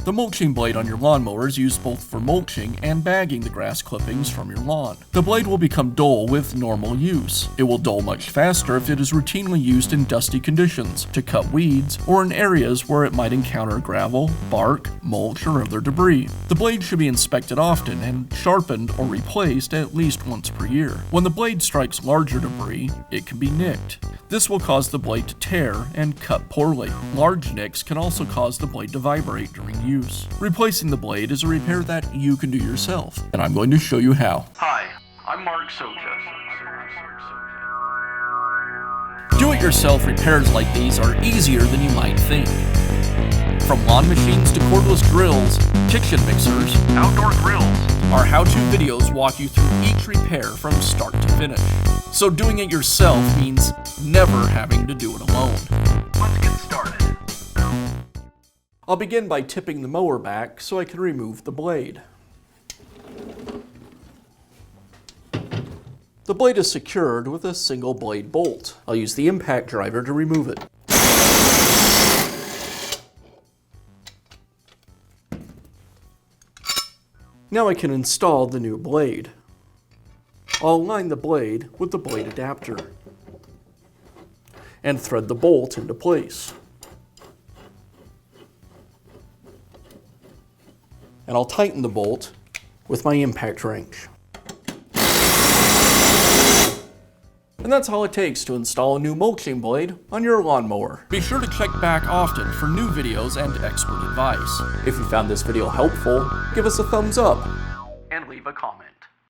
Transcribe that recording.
The mulching blade on your lawnmower is used both for mulching and bagging the grass clippings from your lawn. The blade will become dull with normal use. It will dull much faster if it is routinely used in dusty conditions, to cut weeds, or in areas where it might encounter gravel, bark, mulch, or other debris. The blade should be inspected often and sharpened or replaced at least once per year. When the blade strikes larger debris, it can be nicked. This will cause the blade to tear and cut poorly. Large nicks can also cause the blade to vibrate during use. Replacing the blade is a repair that you can do yourself, and I'm going to show you how. Hi, I'm Mark Socha. Do-it-yourself repairs like these are easier than you might think. From lawn machines to cordless drills, kitchen mixers, Outdoor grills. our how-to videos walk you through each repair from start to finish. So doing it yourself means never having to do it alone. Let's get started. I'll begin by tipping the mower back so I can remove the blade. The blade is secured with a single blade bolt. I'll use the impact driver to remove it. Now I can install the new blade. I'll align the blade with the blade adapter and thread the bolt into place. And I'll tighten the bolt with my impact wrench. And that's all it takes to install a new mulching blade on your lawnmower. Be sure to check back often for new videos and expert advice. If you found this video helpful, give us a thumbs up And leave a comment.